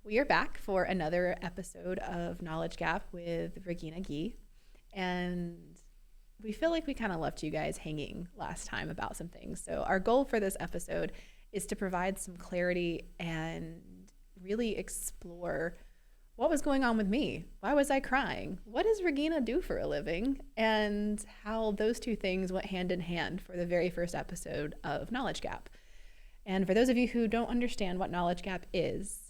We are back for another episode of Knowledge Gap with Regina and Zaelyn. And we feel like we kind of left you guys hanging last time about some things. So our goal for this episode is to provide some clarity and really explore what was going on with me. Why was I crying? What does Regina do for a living? And how those two things went hand in hand for the very first episode of Knowledge Gap. And for those of you who don't understand what Knowledge Gap is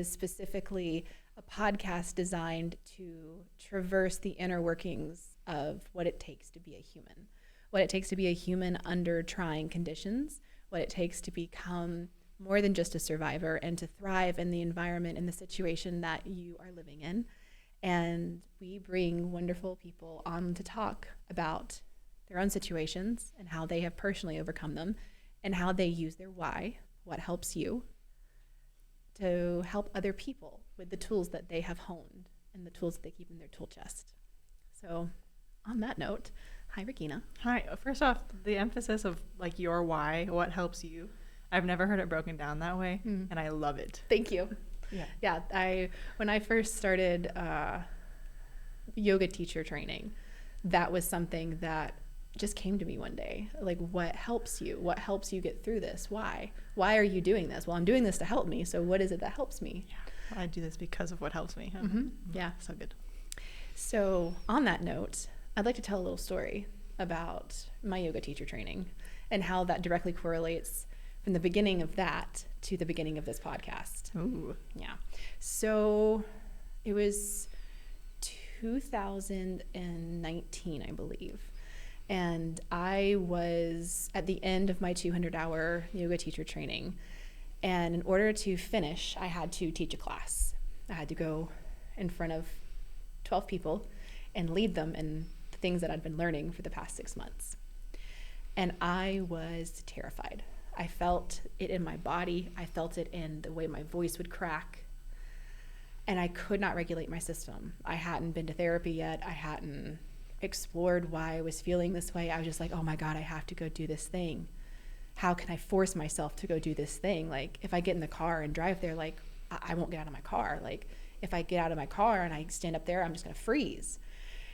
specifically a podcast designed to traverse the inner workings of what it takes to be a human, what it takes to be a human under trying conditions, what it takes to become more than just a survivor and to thrive in the environment and the situation that you are living in. And we bring wonderful people on to talk about their own situations and how they have personally overcome them and how they use their why, what helps you, to help other people with the tools that they have honed and the tools that they keep in their tool chest. So on that note, hi, Regina. Hi. First off, the emphasis of like your why, what helps you. I've never heard it broken down that way, and I love it. Thank you. Yeah. When I first started yoga teacher training, that was something that just came to me one day. Like, what helps you? What helps you get through this? Why? Why are you doing this? Well, I'm doing this to help me. So what is it that helps me? Yeah. I do this because of what helps me. Yeah. So good. So on that note, I'd like to tell a little story about my yoga teacher training and how that directly correlates from the beginning of that to the beginning of this podcast. Ooh. Yeah. So it was 2019, I believe. And I was at the end of my 200-hour yoga teacher training. And in order to finish, I had to teach a class. I had to go in front of 12 people and lead them in the things that I'd been learning for the past 6 months. And I was terrified. I felt it in my body. I felt it in the way my voice would crack. And I could not regulate my system. I hadn't been to therapy yet. I hadn't explored why I was feeling this way. I was just like, oh my God, I have to go do this thing. How can I force myself to go do this thing? Like, if I get in the car and drive there, like, I won't get out of my car. Like, if I get out of my car and I stand up there, I'm just going to freeze.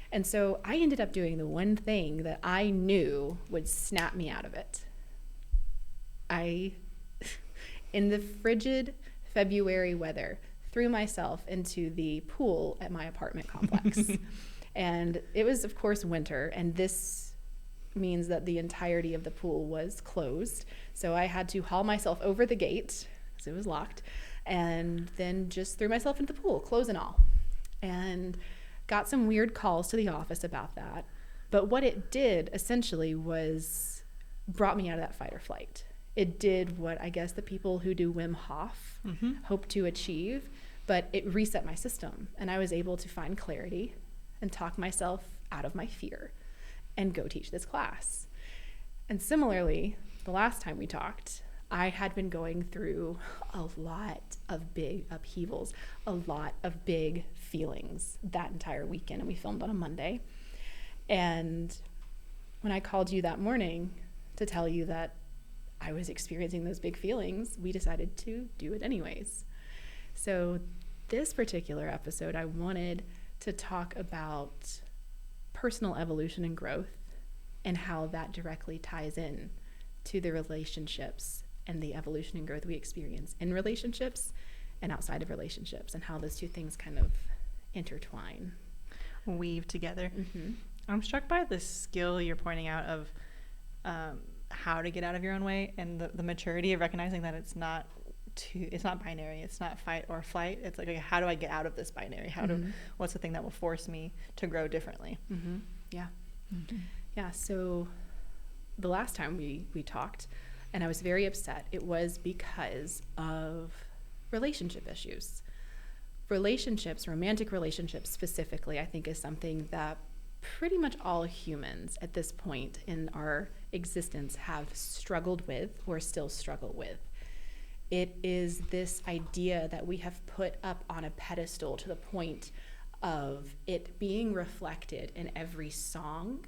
And so I ended up doing the one thing that I knew would snap me out of it. In the frigid February weather, threw myself into the pool at my apartment complex. And it was, of course, winter, and this means that the entirety of the pool was closed. So I had to haul myself over the gate, because it was locked, and then just threw myself into the pool, clothes and all. And got some weird calls to the office about that. But what it did, essentially, was brought me out of that fight or flight. It did what I guess the people who do Wim Hof hope to achieve, but it reset my system, and I was able to find clarity and talk myself out of my fear and go teach this class. And similarly, the last time we talked, I had been going through a lot of big upheavals, a lot of big feelings that entire weekend, and we filmed on a Monday. And when I called you that morning to tell you that I was experiencing those big feelings, we decided to do it anyways. So this particular episode, I wanted to talk about personal evolution and growth and how that directly ties in to the relationships and the evolution and growth we experience in relationships and outside of relationships, and how those two things kind of intertwine. Weave together. I'm struck by the skill you're pointing out of how to get out of your own way, and the maturity of recognizing that it's not binary. It's not fight or flight. It's like, how do I get out of this binary? What's the thing that will force me to grow differently? Yeah. So the last time we talked, and I was very upset, it was because of relationship issues. Relationships, romantic relationships specifically, I think is something that pretty much all humans at this point in our existence have struggled with or still struggle with. It is this idea that we have put up on a pedestal to the point of it being reflected in every song,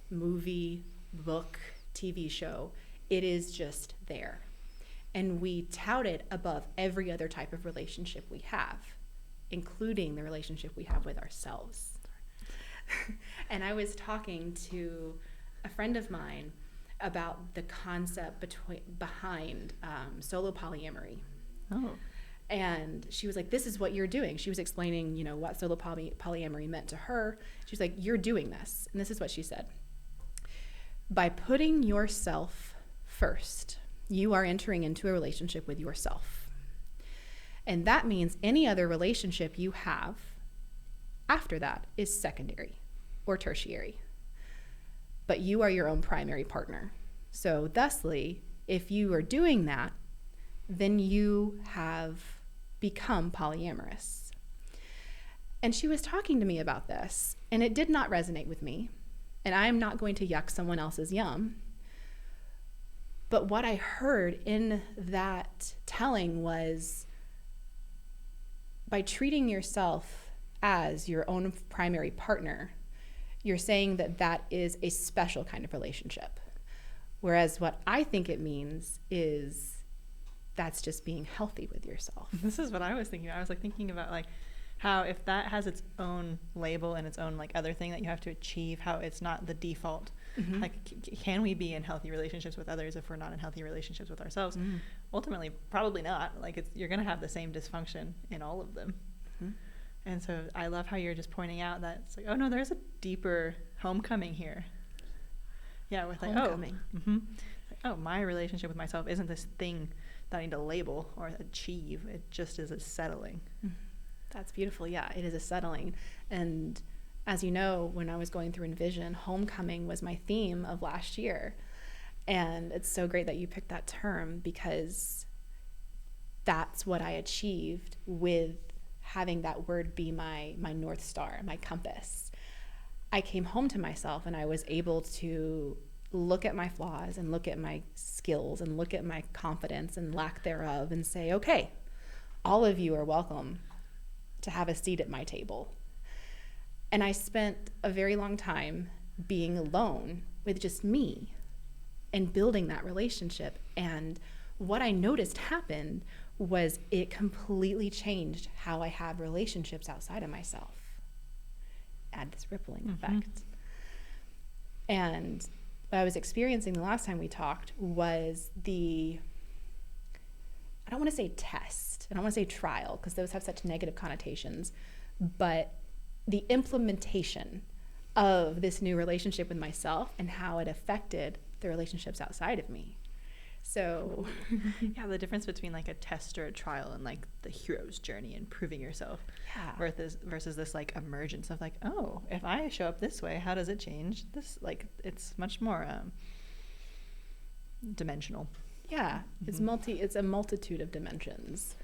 movie, book, TV show. It is just there. and we tout it above every other type of relationship we have, including the relationship we have with ourselves. And I was talking to a friend of mine about the concept behind solo polyamory. Oh. And she was like, this is what you're doing. She was explaining, what solo polyamory meant to her. She was like, you're doing this. And this is what she said. By putting yourself first, you are entering into a relationship with yourself. And that means any other relationship you have after that is secondary or tertiary. But you are your own primary partner. So thusly, if you are doing that, then you have become polyamorous. And she was talking to me about this, and it did not resonate with me. And I am not going to yuck someone else's yum. But what I heard in that telling was, by treating yourself as your own primary partner, you're saying that that is a special kind of relationship. Whereas what I think it means is that's just being healthy with yourself. This is what I was thinking. I was thinking about how if that has its own label and its own other thing that you have to achieve, how it's not the default. Mm-hmm. Can we be in healthy relationships with others if we're not in healthy relationships with ourselves? Mm. Ultimately, probably not. You're going to have the same dysfunction in all of them. Mm-hmm. And so I love how you're just pointing out that it's oh no, there's a deeper homecoming here. Yeah, with homecoming. My relationship with myself isn't this thing that I need to label or achieve. It just is a settling. That's beautiful. Yeah, it is a settling. And as you know, when I was going through Envision, homecoming was my theme of last year. And it's so great that you picked that term, because that's what I achieved with having that word be my North Star, my compass. I came home to myself and I was able to look at my flaws and look at my skills and look at my confidence and lack thereof and say, okay, all of you are welcome to have a seat at my table. And I spent a very long time being alone with just me and building that relationship. And what I noticed happened was it completely changed how I have relationships outside of myself. Add this rippling effect. And what I was experiencing the last time we talked was I don't want to say test, I don't want to say trial, because those have such negative connotations, but the implementation of this new relationship with myself and how it affected the relationships outside of me. So yeah, the difference between a test or a trial and the hero's journey and proving yourself, versus this emergence of oh, if I show up this way, how does it change this? It's much more dimensional. Yeah, it's a multitude of dimensions,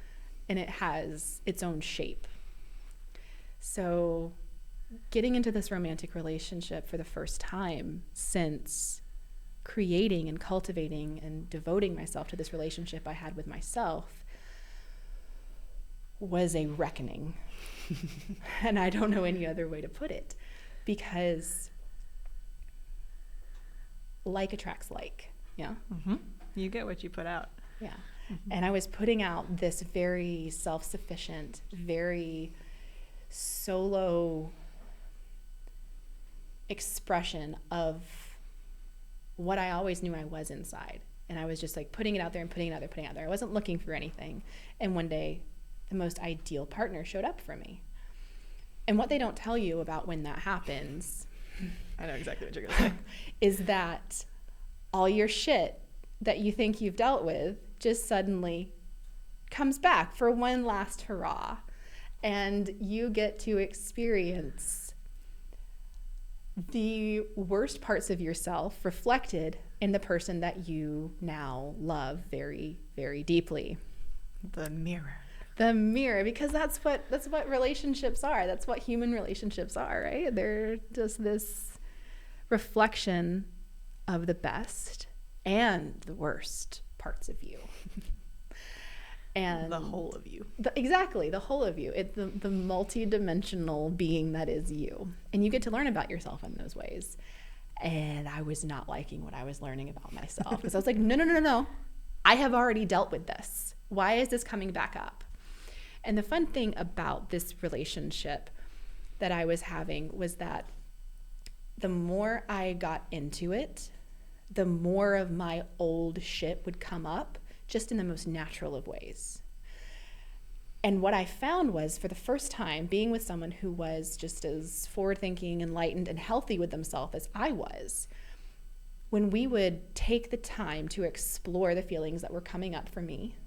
and it has its own shape. So getting into this romantic relationship for the first time since creating and cultivating and devoting myself to this relationship I had with myself was a reckoning. And I don't know any other way to put it, because like attracts like. Yeah. You get what you put out. Yeah. And I was putting out this very self-sufficient, very solo expression of what I always knew I was inside. And I was just putting it out there and putting it out there, putting it out there. I wasn't looking for anything. And one day, the most ideal partner showed up for me. And what they don't tell you about when that happens, I know exactly what you're going to say, is that all your shit that you think you've dealt with just suddenly comes back for one last hurrah. And you get to experience the worst parts of yourself reflected in the person that you now love very, very deeply. The mirror. The mirror, because that's what relationships are. That's what human relationships are, right? They're just this reflection of the best and the worst parts of you. And the whole of you. Exactly, the whole of you. It's the multi-dimensional being that is you. And you get to learn about yourself in those ways. And I was not liking what I was learning about myself, because I was like, no. I have already dealt with this. Why is this coming back up? And the fun thing about this relationship that I was having was that the more I got into it, the more of my old shit would come up, just in the most natural of ways. And what I found was, for the first time, being with someone who was just as forward-thinking, enlightened, and healthy with themselves as I was, when we would take the time to explore the feelings that were coming up for me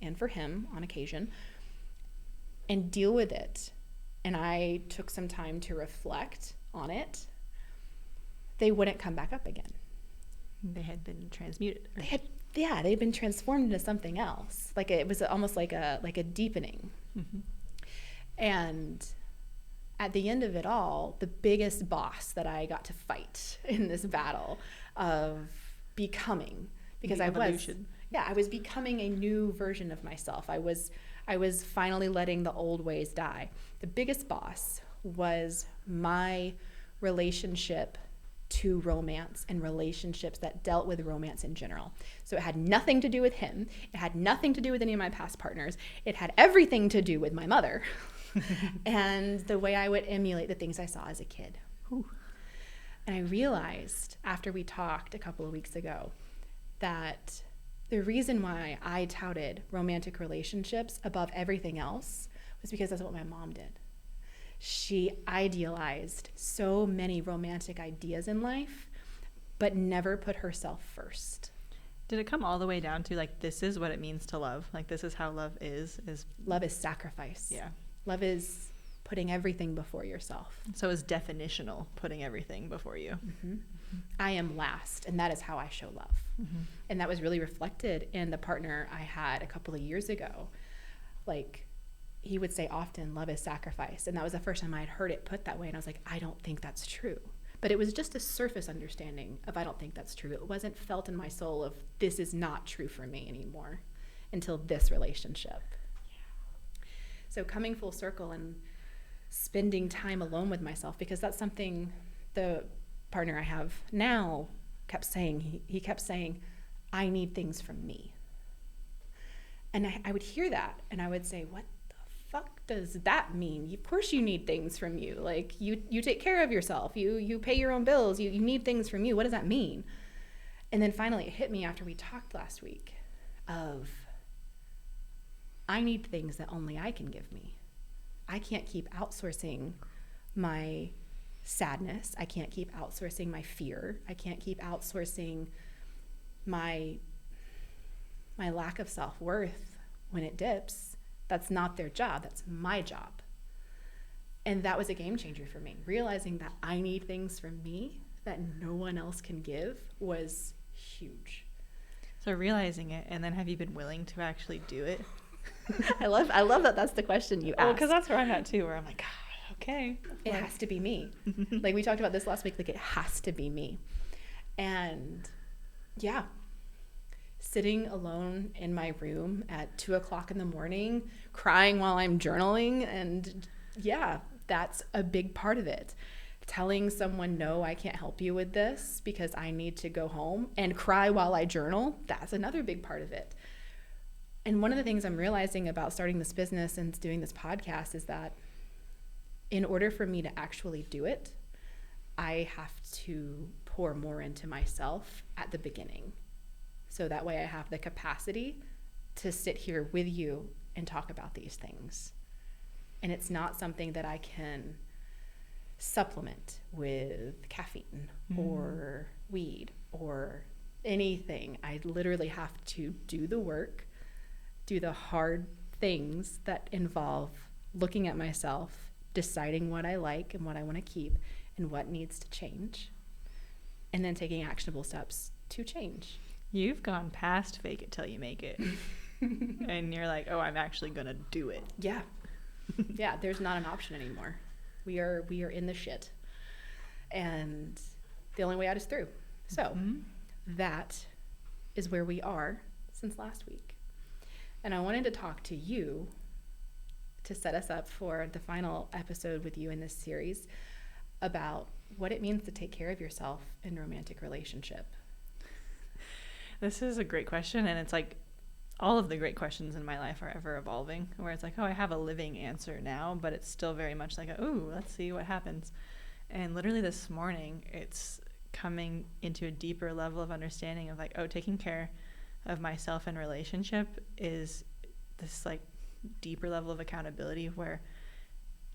and for him on occasion and deal with it, and I took some time to reflect on it, they wouldn't come back up again. They had been transmuted. They'd been transformed into something else. Like it was almost like a deepening. Mm-hmm. And at the end of it all, the biggest boss that I got to fight in this battle of becoming, because I was becoming a new version of myself. I was finally letting the old ways die. The biggest boss was my relationship to romance and relationships that dealt with romance in general. So it had nothing to do with him. It had nothing to do with any of my past partners. It had everything to do with my mother and the way I would emulate the things I saw as a kid. Ooh. And I realized after we talked a couple of weeks ago that the reason why I touted romantic relationships above everything else was because that's what my mom did. She idealized so many romantic ideas in life, but never put herself first. Did it come all the way down to, like, this is what it means to love? Like, this is how love is? Love is sacrifice. Yeah. Love is putting everything before yourself. So it's definitional, putting everything before you. Mm-hmm. I am last, and that is how I show love. Mm-hmm. And that was really reflected in the partner I had a couple of years ago. Like, he would say often, love is sacrifice. And that was the first time I had heard it put that way. And I was like, I don't think that's true. But it was just a surface understanding of, I don't think that's true. It wasn't felt in my soul of, this is not true for me anymore until this relationship. Yeah. So coming full circle and spending time alone with myself, because that's something the partner I have now kept saying. He kept saying, I need things from me. And I would hear that and I would say, what fuck does that mean? Of course you need things from you. Like, you take care of yourself. You pay your own bills. You need things from you. What does that mean? And then finally it hit me after we talked last week of, I need things that only I can give me. I can't keep outsourcing my sadness. I can't keep outsourcing my fear. I can't keep outsourcing my lack of self-worth when it dips. That's not their job. That's my job. And that was a game changer for me. Realizing that I need things from me that no one else can give was huge. So realizing it, and then have you been willing to actually do it? I love that that's the question you asked. Well, because that's where I'm at too, where I'm like, God, okay. It has to be me. Like we talked about this last week, like it has to be me. And yeah, sitting alone in my room at 2:00 in the morning, crying while I'm journaling. And yeah, that's a big part of it. Telling someone, no, I can't help you with this because I need to go home, and cry while I journal. That's another big part of it. And one of the things I'm realizing about starting this business and doing this podcast is that in order for me to actually do it, I have to pour more into myself at the beginning. So that way I have the capacity to sit here with you and talk about these things. And it's not something that I can supplement with caffeine or weed or anything. I literally have to do the work, do the hard things that involve looking at myself, deciding what I like and what I want to keep and what needs to change, and then taking actionable steps to change. You've gone past fake it till you make it. And you're like, oh, I'm actually going to do it. Yeah. Yeah, there's not an option anymore. We are in the shit. And the only way out is through. So that is where we are since last week. And I wanted to talk to you to set us up for the final episode with you in this series about what it means to take care of yourself in a romantic relationship. This is a great question, and it's like all of the great questions in my life are ever evolving, where it's like, oh, I have a living answer now, but it's still very much like, ooh, let's see what happens. And literally this morning, it's coming into a deeper level of understanding of like, oh, taking care of myself and relationship is this like deeper level of accountability, where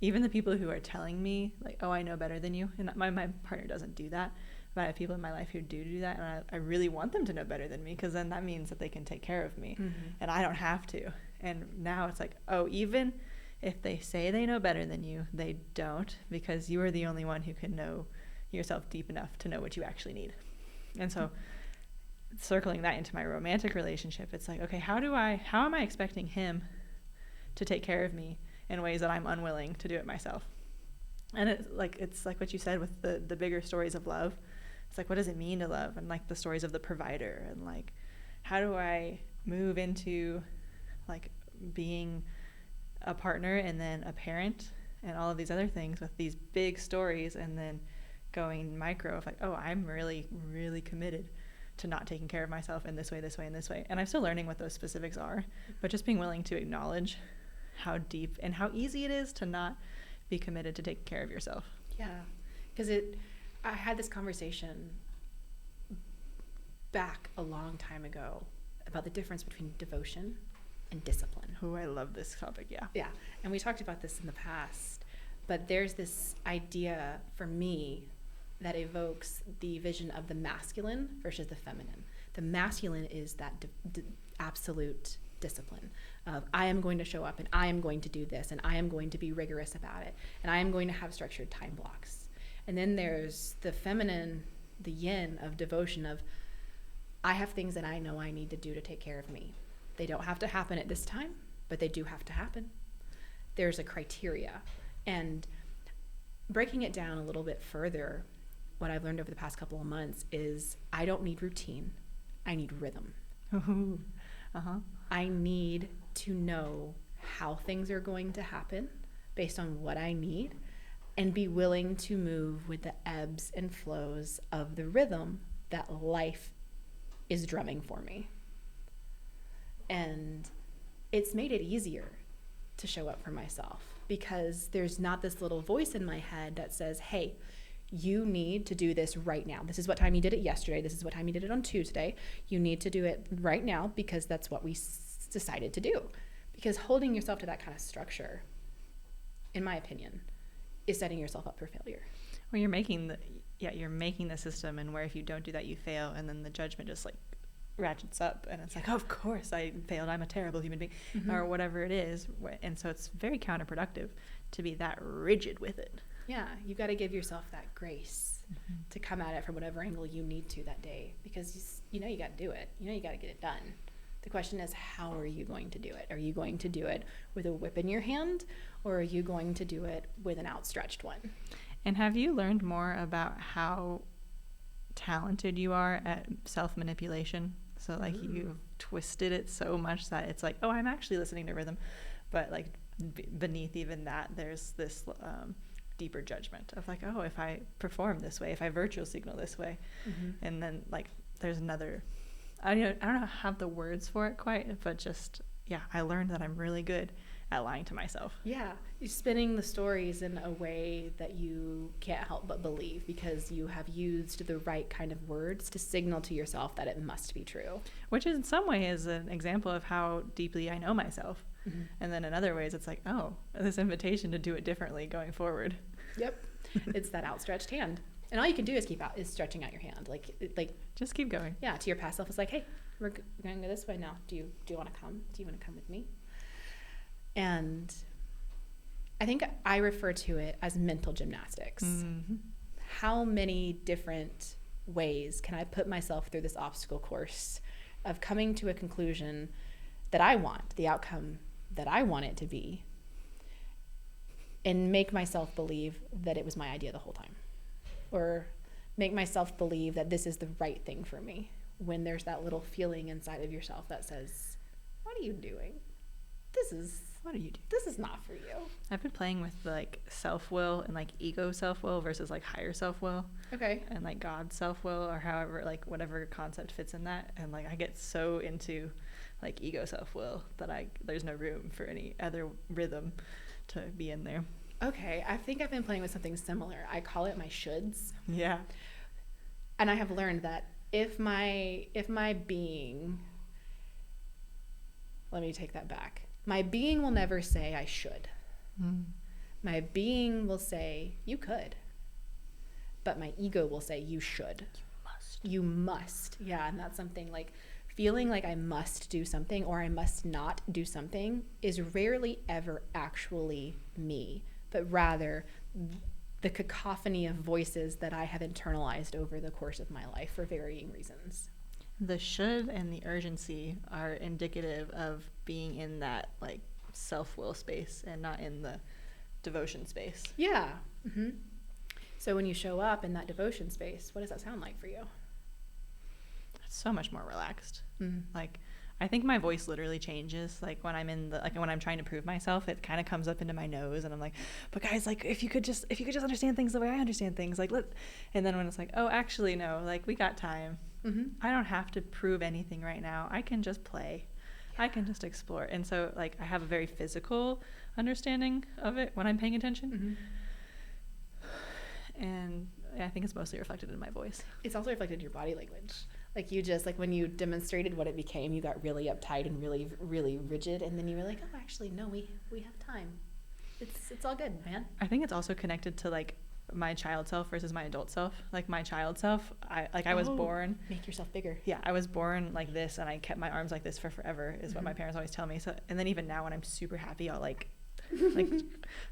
even the people who are telling me like, oh, I know better than you, and my partner doesn't do that, but I have people in my life who do that, and I really want them to know better than me, because then that means that they can take care of me, and I don't have to. And now it's like, oh, even if they say they know better than you, they don't, because you are the only one who can know yourself deep enough to know what you actually need. And so circling that into my romantic relationship, it's like, okay, how am I expecting him to take care of me in ways that I'm unwilling to do it myself? And it's like what you said with the bigger stories of love. It's like, what does it mean to love? And like the stories of the provider, and like, how do I move into like being a partner and then a parent and all of these other things with these big stories, and then going micro of like, oh, I'm really, really committed to not taking care of myself in this way, this way, and this way. And I'm still learning what those specifics are, but just being willing to acknowledge how deep and how easy it is to not be committed to taking care of yourself. Yeah, because I had this conversation back a long time ago about the difference between devotion and discipline. Oh, I love this topic. Yeah, and we talked about this in the past, but there's this idea for me that evokes the vision of the masculine versus the feminine. The masculine is that absolute discipline of, I am going to show up and I am going to do this and I am going to be rigorous about it and I am going to have structured time blocks. And then there's the feminine, the yin of devotion of, I have things that I know I need to do to take care of me. They don't have to happen at this time, but they do have to happen. There's a criteria. And breaking it down a little bit further, what I've learned over the past couple of months is I don't need routine. I need rhythm. I need to know how things are going to happen based on what I need, and be willing to move with the ebbs and flows of the rhythm that life is drumming for me. And it's made it easier to show up for myself, because there's not this little voice in my head that says, hey, you need to do this right now. This is what time you did it yesterday. This is what time you did it on Tuesday. You need to do it right now because that's what we decided to do. Because holding yourself to that kind of structure, in my opinion, is setting yourself up for failure. Well, you're making the system, and where if you don't do that, you fail, and then the judgment just like ratchets up, and it's like, oh, of course I failed. I'm a terrible human being, or whatever it is. And so it's very counterproductive to be that rigid with it. Yeah, you've got to give yourself that grace to come at it from whatever angle you need to that day, because you know you got to do it. You know you got to get it done. The question is, how are you going to do it? Are you going to do it with a whip in your hand, or are you going to do it with an outstretched one? And have you learned more about how talented you are at self-manipulation? So like you've twisted it so much that it's like, oh, I'm actually listening to rhythm, but like beneath even that, there's this deeper judgment of like, oh, if I perform this way, if I virtual signal this way, and then like there's another, I don't have the words for it quite, but just, yeah, I learned that I'm really good at lying to myself. Yeah, you're spinning the stories in a way that you can't help but believe, because you have used the right kind of words to signal to yourself that it must be true. Which in some way is an example of how deeply I know myself. And then in other ways, it's like, oh, this invitation to do it differently going forward. Yep. It's that outstretched hand. And all you can do is is stretching out your hand. Like just keep going. Yeah, to your past self. It's like, hey, we're going to go this way now. Do you want to come? Do you want to come with me? And I think I refer to it as mental gymnastics. How many different ways can I put myself through this obstacle course of coming to a conclusion that I want, the outcome that I want it to be, and make myself believe that it was my idea the whole time, or make myself believe that this is the right thing for me, when there's that little feeling inside of yourself that says, what are you doing? What are you doing? This is not for you. I've been playing with like self-will and like ego self-will versus like higher self-will. Okay. And like God self-will, or however, like whatever concept fits in that. And like I get so into like ego self-will, that there's no room for any other rhythm to be in there. Okay, I think I've been playing with something similar. I call it my shoulds. Yeah. And I have learned that if my being, let me take that back. My being will never say I should. My being will say you could. But my ego will say you should. You must. Yeah, and that's something like feeling like I must do something or I must not do something is rarely ever actually me, but rather the cacophony of voices that I have internalized over the course of my life for varying reasons. The should and the urgency are indicative of being in that like self-will space and not in the devotion space. Yeah. Mm-hmm. So when you show up in that devotion space, what does that sound like for you? It's so much more relaxed. Like, I think my voice literally changes. Like when I'm when I'm trying to prove myself, it kind of comes up into my nose, and I'm like, "But guys, like, if you could just understand things the way I understand things, like, And then when it's like, "Oh, actually, no. Like, we got time. I don't have to prove anything right now. I can just play. I can just explore." And so, like, I have a very physical understanding of it when I'm paying attention, and I think it's mostly reflected in my voice. It's also reflected in your body language. Like you just, like when you demonstrated what it became, you got really uptight and really, really rigid. And then you were like, oh, actually, no, we have time. It's all good, man. I think it's also connected to like my child self versus my adult self. Like my child self, I was born. Make yourself bigger. Yeah, I was born like this and I kept my arms like this for forever is what my parents always tell me. So, and then even now when I'm super happy, I'll like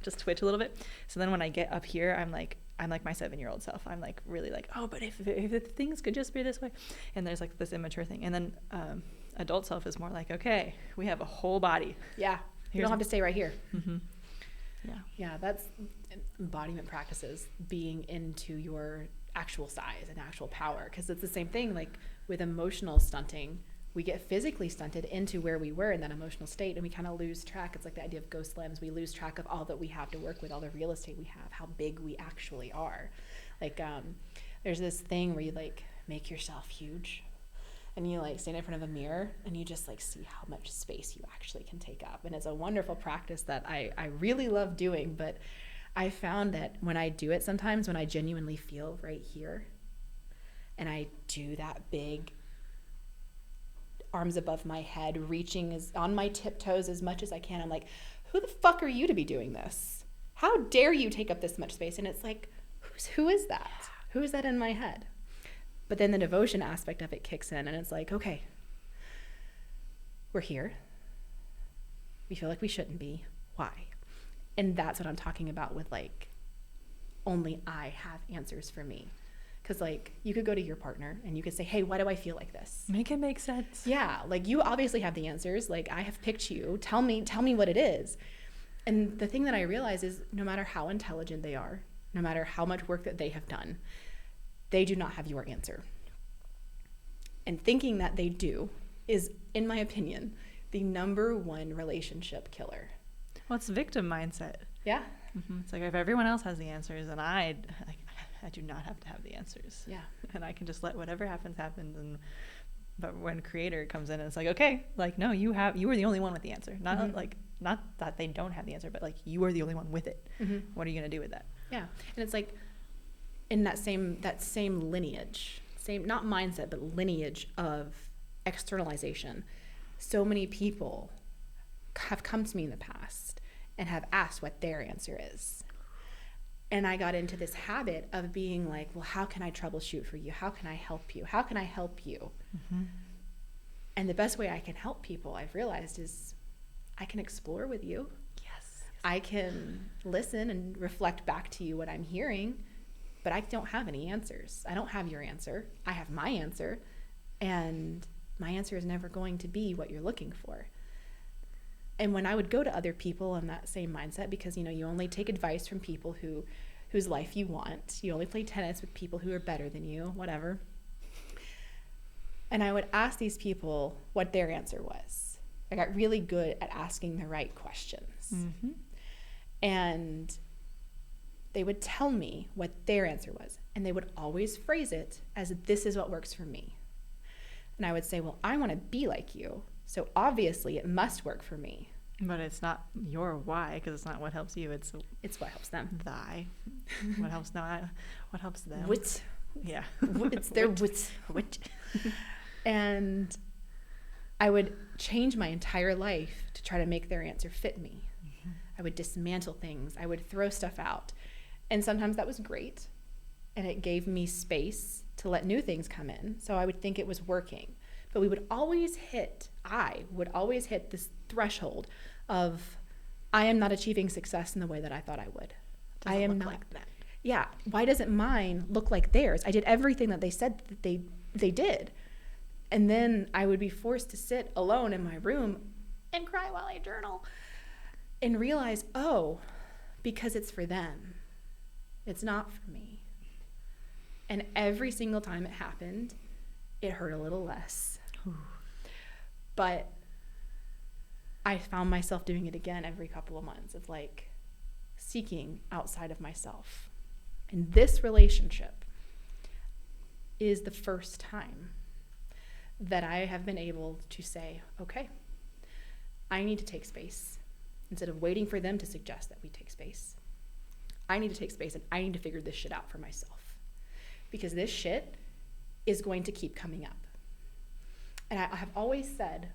just twitch a little bit. So then when I get up here, I'm like my 7-year-old self. I'm like really like, oh, but if things could just be this way. And there's like this immature thing. And then adult self is more like, okay, we have a whole body. Yeah. You don't have to stay right here. Yeah. Yeah, that's embodiment practices, being into your actual size and actual power. Because it's the same thing like with emotional stunting. We get physically stunted into where we were in that emotional state, and we kind of lose track. It's like the idea of ghost limbs. We lose track of all that we have to work with, all the real estate we have, how big we actually are. Like there's this thing where you like make yourself huge, and you like stand in front of a mirror and you just like see how much space you actually can take up. And it's a wonderful practice that I really love doing. But I found that when I do it sometimes, when I genuinely feel right here and I do that big arms above my head, reaching on my tiptoes as much as I can, I'm like, who the fuck are you to be doing this? How dare you take up this much space? And it's like, who is that? Yeah. Who is that in my head? But then the devotion aspect of it kicks in, and it's like, okay, we're here. We feel like we shouldn't be. Why? And that's what I'm talking about with like, only I have answers for me. Because like you could go to your partner and you could say, hey, why do I feel like this? Make it make sense. Yeah, like you obviously have the answers. Like I have picked you. Tell me what it is. And the thing that I realize is no matter how intelligent they are, no matter how much work that they have done, they do not have your answer. And thinking that they do is, in my opinion, the #1 relationship killer. Well, it's victim mindset. Yeah. It's like if everyone else has the answers and I do not have to have the answers. Yeah. And I can just let whatever happens. But when creator comes in and it's like, okay, like, no, you are the only one with the answer. Not not that they don't have the answer, but like you are the only one with it. What are you going to do with that? Yeah. And it's like in that same lineage, not mindset, but lineage of externalization. So many people have come to me in the past and have asked what their answer is. And I got into this habit of being like, well, how can I troubleshoot for you? How can I help you? How can I help you? And the best way I can help people, I've realized, is I can explore with you. Yes. I can listen and reflect back to you what I'm hearing, but I don't have any answers. I don't have your answer. I have my answer, and my answer is never going to be what you're looking for. And when I would go to other people in that same mindset, because, you only take advice from people whose life you want. You only play tennis with people who are better than you, whatever. And I would ask these people what their answer was. I got really good at asking the right questions. And they would tell me what their answer was. And they would always phrase it as, this is what works for me. And I would say, well, I want to be like you. So obviously it must work for me. But it's not your why, because it's not what helps you. It's what helps them. thy. What helps them. Wit. Yeah. It's their wit. Wit. And I would change my entire life to try to make their answer fit me. Mm-hmm. I would dismantle things. I would throw stuff out. And sometimes that was great. And it gave me space to let new things come in. So I would think it was working. But I would always hit this threshold of, I am not achieving success in the way that I thought I would. Doesn't I am look not. like that. Yeah. Why doesn't mine look like theirs? I did everything that they said that they did. And then I would be forced to sit alone in my room and cry while I journal and realize, oh, because it's for them. It's not for me. And every single time it happened, it hurt a little less. But I found myself doing it again every couple of months of like seeking outside of myself. And this relationship is the first time that I have been able to say, okay, I need to take space. Instead of waiting for them to suggest that we take space, I need to take space and I need to figure this shit out for myself. Because this shit is going to keep coming up. And I have always said,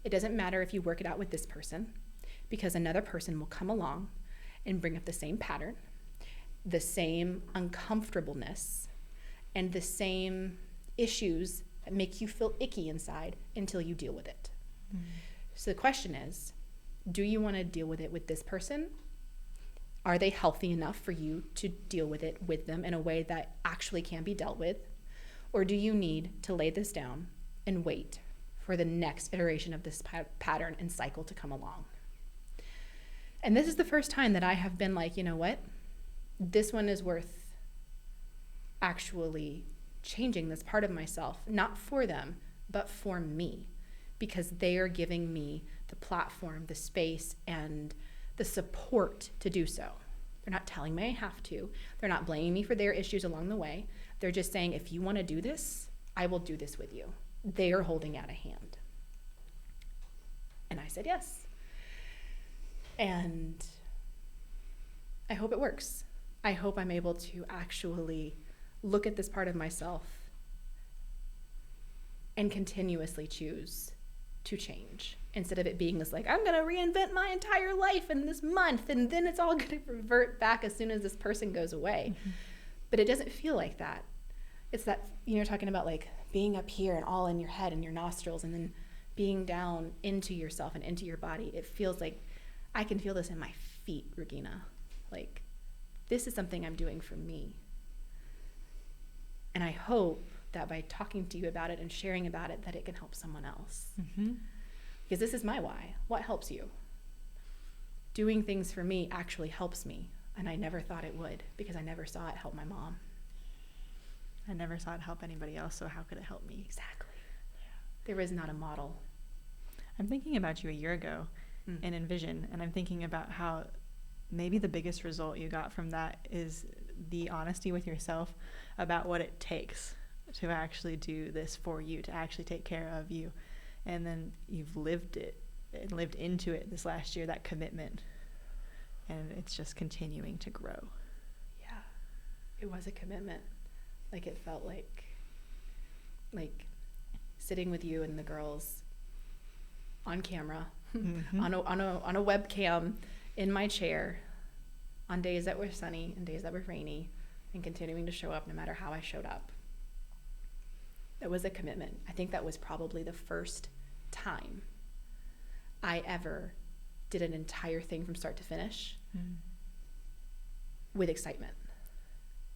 it doesn't matter if you work it out with this person, because another person will come along and bring up the same pattern, the same uncomfortableness, and the same issues that make you feel icky inside until you deal with it. Mm. So the question is, do you want to deal with it with this person? Are they healthy enough for you to deal with it with them in a way that actually can be dealt with? Or do you need to lay this down and wait for the next iteration of this pattern and cycle to come along? And this is the first time that I have been like, you know what? This one is worth actually changing this part of myself, not for them, but for me, because they are giving me the platform, the space, and the support to do so. They're not telling me I have to. They're not blaming me for their issues along the way. They're just saying, if you want to do this, I will do this with you. They are holding out a hand. And I said yes. And I hope it works. I hope I'm able to actually look at this part of myself and continuously choose to change, instead of it being this like, I'm going to reinvent my entire life in this month and then it's all going to revert back as soon as this person goes away. Mm-hmm. But it doesn't feel like that. It's that, you're talking about like being up here and all in your head and your nostrils, and then being down into yourself and into your body. It feels like I can feel this in my feet, Regina. Like, this is something I'm doing for me. And I hope that by talking to you about it and sharing about it, that it can help someone else. Mm-hmm. Because this is my why. What helps you? Doing things for me actually helps me. And I never thought it would, because I never saw it help my mom. I never saw it help anybody else, so how could it help me? Exactly. Yeah. There is not a model. I'm thinking about you a year ago in Envision, and I'm thinking about how maybe the biggest result you got from that is the honesty with yourself about what it takes to actually do this for you, to actually take care of you. And then you've lived it and lived into it this last year, that commitment. And it's just continuing to grow. Yeah. It was a commitment. Like, it felt like sitting with you and the girls on camera, mm-hmm. on a webcam in my chair on days that were sunny and days that were rainy, and continuing to show up no matter how I showed up. It was a commitment. I think that was probably the first time I ever did an entire thing from start to finish with excitement,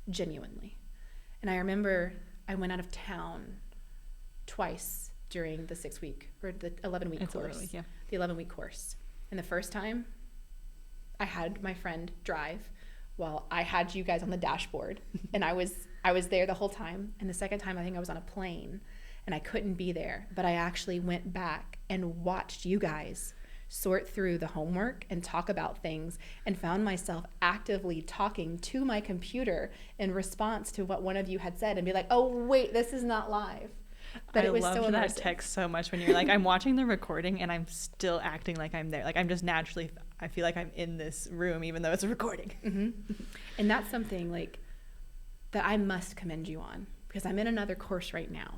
genuinely. And I remember I went out of town twice during the 6-week or the 11-week course. 11 week, yeah. The 11-week course. And the first time, I had my friend drive while I had you guys on the dashboard, and I was there the whole time. And the second time, I think I was on a plane and I couldn't be there, but I actually went back and watched you guys sort through the homework and talk about things, and found myself actively talking to my computer in response to what one of you had said, and be like, oh wait, this is not live. But I it was loved so that immersive. text so much when you're like, I'm watching the recording and I'm still acting like I'm there. Like I'm just naturally, I feel like I'm in this room even though it's a recording. Mm-hmm. And that's something like that I must commend you on, because I'm in another course right now.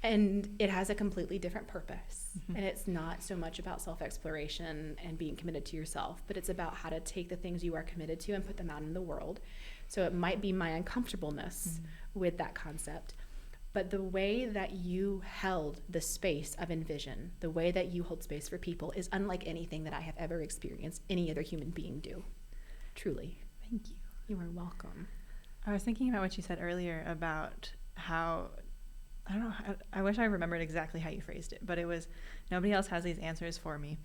And it has a completely different purpose. Mm-hmm. And it's not so much about self-exploration and being committed to yourself, but it's about how to take the things you are committed to and put them out in the world. So it might be my uncomfortableness with that concept, but the way that you held the space of envision, the way that you hold space for people is unlike anything that I have ever experienced any other human being do. Truly. Thank you. You are welcome. I was thinking about what you said earlier about how, I don't know, I wish I remembered exactly how you phrased it, but it was, nobody else has these answers for me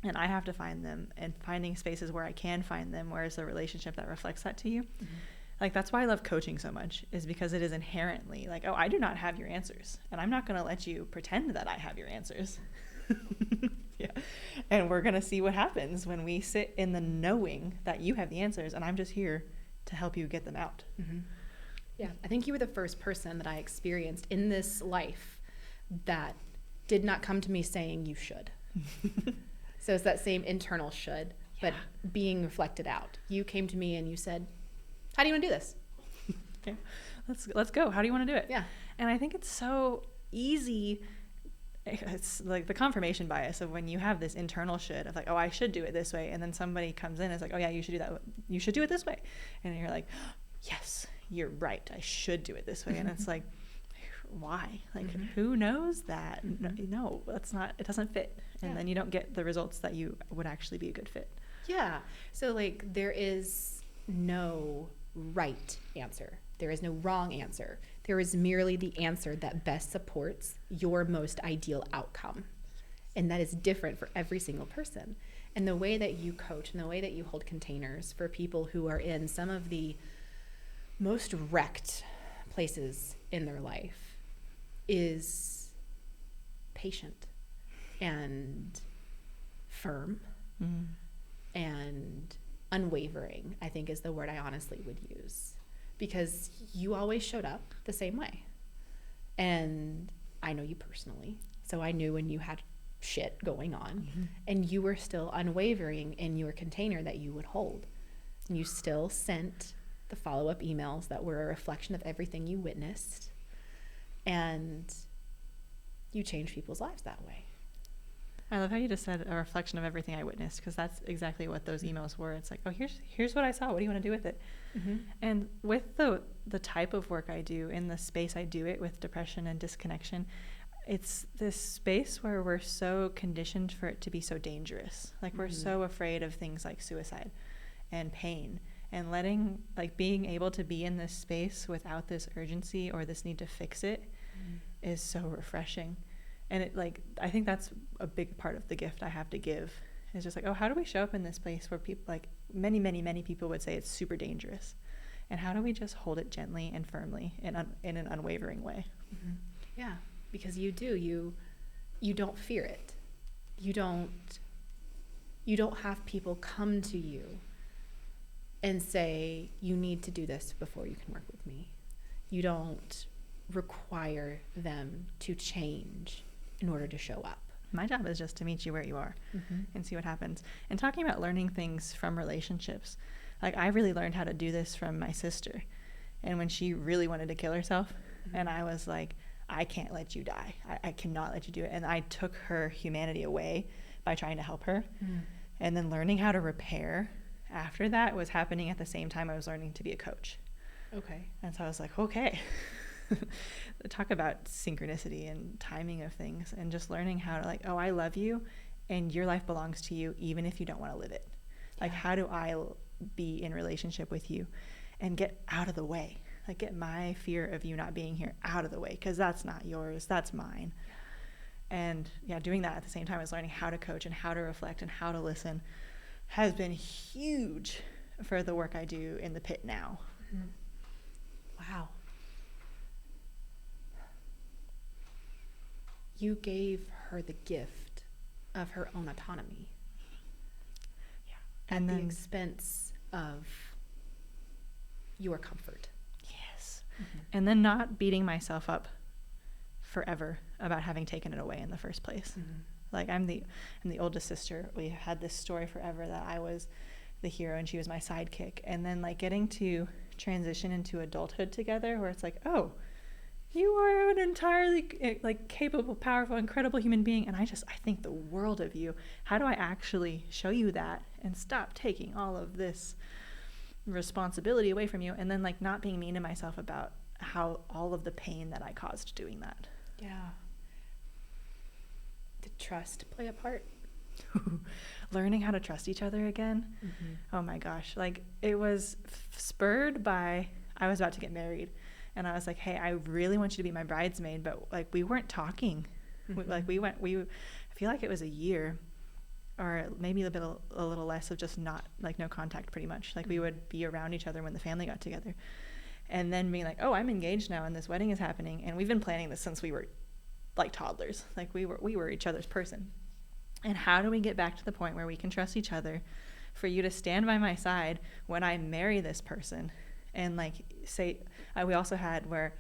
and I have to find them, and finding spaces where I can find them, where is a relationship that reflects that to you. Mm-hmm. Like that's why I love coaching so much, is because it is inherently like, oh, I do not have your answers and I'm not going to let you pretend that I have your answers. Yeah. And we're going to see what happens when we sit in the knowing that you have the answers and I'm just here to help you get them out. Mm-hmm. Yeah, I think you were the first person that I experienced in this life that did not come to me saying you should. So it's that same internal should, but being reflected out. You came to me and you said, how do you want to do this? Okay, let's go. How do you want to do it? Yeah. And I think it's so easy. It's like the confirmation bias of when you have this internal should of like, oh, I should do it this way. And then somebody comes in and is like, oh yeah, you should do that. You should do it this way. And you're like, yes, you're right. I should do it this way. And it's like, why? Like, who knows that? No, that's not, it doesn't fit. And then you don't get the results that you would actually be a good fit. Yeah. So like there is no right answer. There is no wrong answer. There is merely the answer that best supports your most ideal outcome. And that is different for every single person. And the way that you coach and the way that you hold containers for people who are in some of the most wrecked places in their life is patient and firm and unwavering, I think is the word I honestly would use. Because you always showed up the same way. And I know you personally, so I knew when you had shit going on, and you were still unwavering in your container that you would hold. And you still sent the follow-up emails that were a reflection of everything you witnessed, and you changed people's lives that way. I love how you just said a reflection of everything I witnessed, because that's exactly what those emails were. It's like, oh, here's what I saw. What do you want to do with it? And with the type of work I do, in the space I do it with depression and disconnection, it's this space where we're so conditioned for it to be so dangerous. Like we're so afraid of things like suicide and pain, and being able to be in this space without this urgency or this need to fix it is so refreshing. And I think that's a big part of the gift I have to give. It's just like, oh, how do we show up in this place where people, like many, many, many people would say it's super dangerous, and how do we just hold it gently and firmly in an unwavering way? Yeah, because you don't fear it. You don't have people come to you and say, you need to do this before you can work with me. You don't require them to change in order to show up. My job is just to meet you where you are and see what happens. And talking about learning things from relationships, like I really learned how to do this from my sister. And when she really wanted to kill herself, and I was like, I can't let you die. I cannot let you do it. And I took her humanity away by trying to help her. And then learning how to repair after that was happening at the same time I was learning to be a coach. Okay. And so I was like, okay. Talk about synchronicity and timing of things, and just learning how to, like, oh, I love you and your life belongs to you even if you don't want to live it. Like, how do I be in relationship with you and get out of the way? Like, get my fear of you not being here out of the way, because that's not yours, that's mine. And yeah, doing that at the same time as learning how to coach and how to reflect and how to listen has been huge for the work I do in the pit now. Wow. You gave her the gift of her own autonomy. At the expense of your comfort. Yes. And then not beating myself up forever about having taken it away in the first place. Like I'm the oldest sister. We had this story forever that I was the hero and she was my sidekick. And then like getting to transition into adulthood together where it's like, oh, you are an entirely like capable, powerful, incredible human being. And I think the world of you. How do I actually show you that and stop taking all of this responsibility away from you? And then like not being mean to myself about how all of the pain that I caused doing that. Yeah. Did trust play a part? Learning how to trust each other again. Oh my gosh. Like it was spurred by, I was about to get married and I was like, hey, I really want you to be my bridesmaid, but like we weren't talking. I feel like it was a year or maybe a little less of just not like no contact pretty much. Like we would be around each other when the family got together and then being like, oh, I'm engaged now and this wedding is happening. And we've been planning this since we were like toddlers. Like we were each other's person. And how do we get back to the point where we can trust each other for you to stand by my side when I marry this person? And like say, we also had where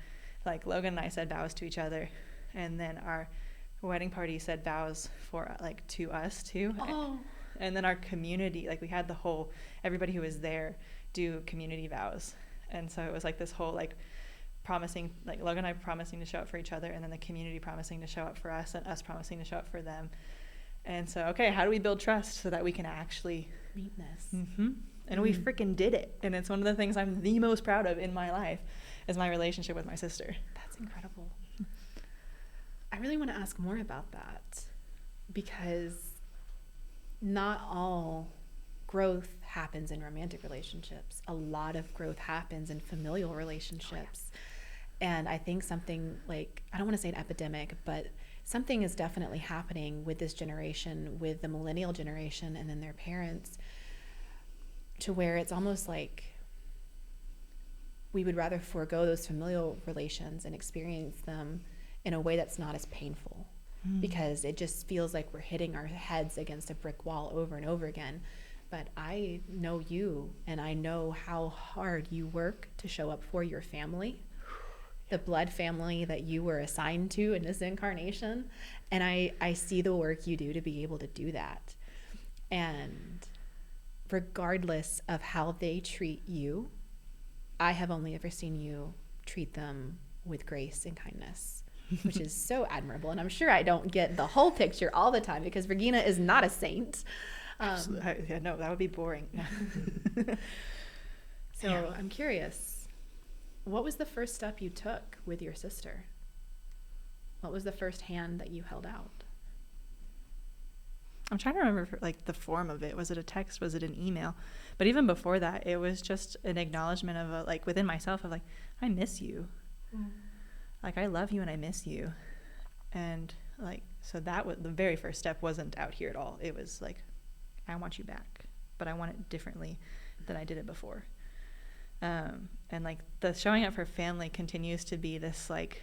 like Logan and I said vows to each other and then our wedding party said vows for like to us too. Oh. And then our community, like we had everybody who was there do community vows. And so it was like this whole like promising, like Logan and I promising to show up for each other and then the community promising to show up for us and us promising to show up for them. And so, okay, how do we build trust so that we can actually meet this? And we freaking did it. And it's one of the things I'm the most proud of in my life is my relationship with my sister. That's incredible. I really want to ask more about that because not all growth happens in romantic relationships. A lot of growth happens in familial relationships. Oh, yeah. And I think something like, I don't want to say an epidemic, but something is definitely happening with this generation, with the millennial generation and then their parents, to where it's almost like we would rather forego those familial relations and experience them in a way that's not as painful because it just feels like we're hitting our heads against a brick wall over and over again. But I know you and I know how hard you work to show up for your family, the blood family that you were assigned to in this incarnation. And I see the work you do to be able to do that. And regardless of how they treat you, I have only ever seen you treat them with grace and kindness, which is so admirable. And I'm sure I don't get the whole picture all the time because Regina is not a saint. Yeah, no, that would be boring. So yeah. I'm curious. What was the first step you took with your sister? What was the first hand that you held out? I'm trying to remember like the form of it. Was it a text? Was it an email? But even before that, it was just an acknowledgement of like within myself of like, I miss you. Like I love you and I miss you. And like, so that was the very first step. Wasn't out here at all. It was like, I want you back, but I want it differently than I did it before. And like the showing up for family continues to be this like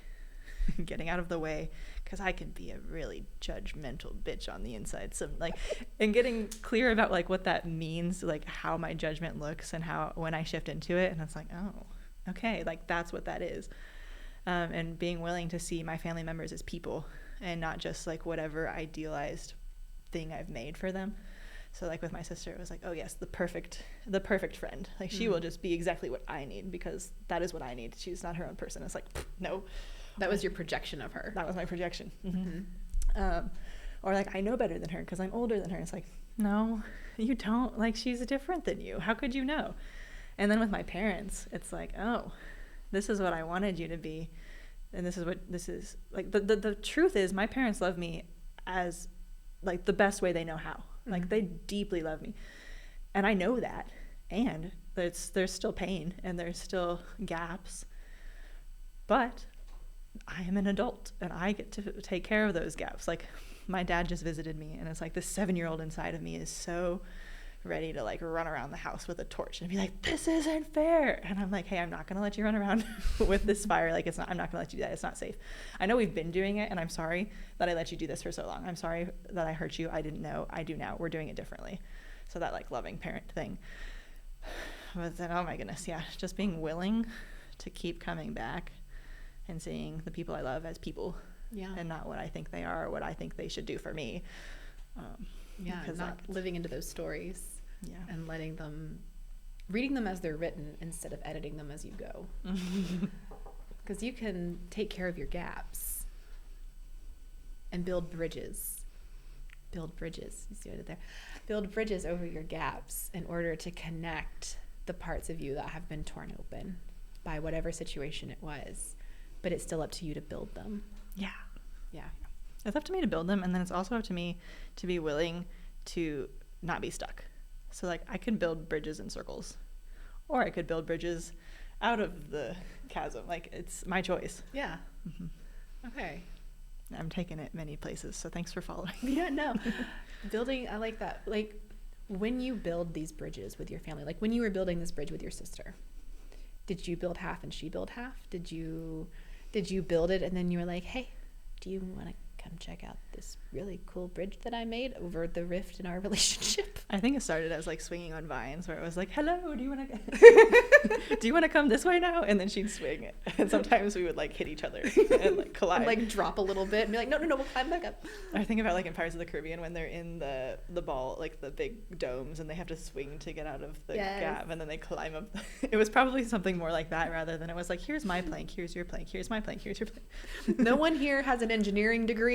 getting out of the way because I can be a really judgmental bitch on the inside. So like, and getting clear about like what that means, like how my judgment looks and how when I shift into it, and it's like, oh, okay, like that's what that is. And being willing to see my family members as people and not just like whatever idealized thing I've made for them. So like with my sister, it was like, oh yes, the perfect friend. Like she will just be exactly what I need because that is what I need. She's not her own person. It's like, no. That was your projection of her. That was my projection. Or like, I know better than her because I'm older than her. It's like, no, you don't. Like she's different than you. How could you know? And then with my parents, it's like, oh, this is what I wanted you to be. And this is what this is. Like the truth is my parents love me as like the best way they know how. Like they deeply love me and I know that, and there's still pain and there's still gaps, but I am an adult and I get to take care of those gaps. Like my dad just visited me and it's like this 7-year-old inside of me is so ready to like run around the house with a torch and be like, this isn't fair. And I'm like, hey, I'm not gonna let you run around with this fire. Like I'm not gonna let you do that. It's not safe. I know we've been doing it and I'm sorry that I let you do this for so long. I'm sorry that I hurt you. I didn't know. I do now. We're doing it differently. So that like loving parent thing. But then, oh my goodness, yeah, just being willing to keep coming back and seeing the people I love as people and not what I think they are or what I think they should do for me. Not living into those stories and reading them as they're written instead of editing them as you go. Because you can take care of your gaps and build bridges. You see what I did there? Build bridges over your gaps in order to connect the parts of you that have been torn open by whatever situation it was. But it's still up to you to build them. Yeah. It's up to me to build them, and then it's also up to me to be willing to not be stuck. So, like, I can build bridges in circles, or I could build bridges out of the chasm. Like, it's my choice. Yeah. Okay. I'm taking it many places, so thanks for following. Yeah, no. Building, I like that. Like, when you build these bridges with your family, like when you were building this bridge with your sister, did you build half and she build half? Did you build it and then you were like, hey, do you want to come check out this really cool bridge that I made over the rift in our relationship? I think it started as like swinging on vines, where it was like, hello, do you want to come this way now? And then she'd swing it. And sometimes we would like hit each other and like collide. And like drop a little bit and be like, no, we'll climb back up. I think about like in Pirates of the Caribbean when they're in the ball, like the big domes, and they have to swing to get out of the gap, and then they climb up. It was probably something more like that rather than it was like, here's my plank, here's your plank, here's my plank, here's your plank. No one here has an engineering degree.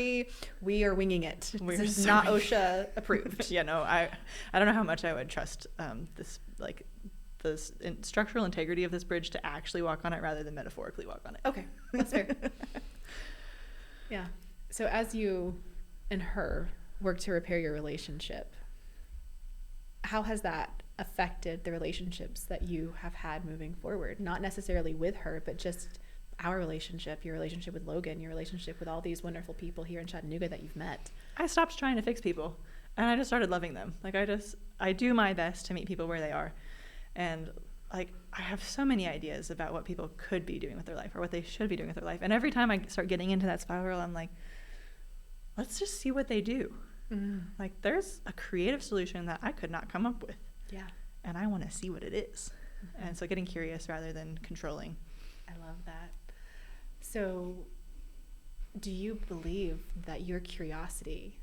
We are winging it. This is not OSHA approved. Yeah, no, I don't know how much I would trust the structural integrity of this bridge to actually walk on it rather than metaphorically walk on it. Okay, that's fair. Yeah. So as you and her work to repair your relationship, how has that affected the relationships that you have had moving forward? Not necessarily with her, but just our relationship, your relationship with Logan, your relationship with all these wonderful people here in Chattanooga that you've met. I stopped trying to fix people, and I just started loving them. Like, I do my best to meet people where they are. And like, I have so many ideas about what people could be doing with their life or what they should be doing with their life. And every time I start getting into that spiral, I'm like, let's just see what they do. Mm. Like, there's a creative solution that I could not come up with. Yeah. And I want to see what it is. Mm-hmm. And so getting curious rather than controlling. I love that. So do you believe that your curiosity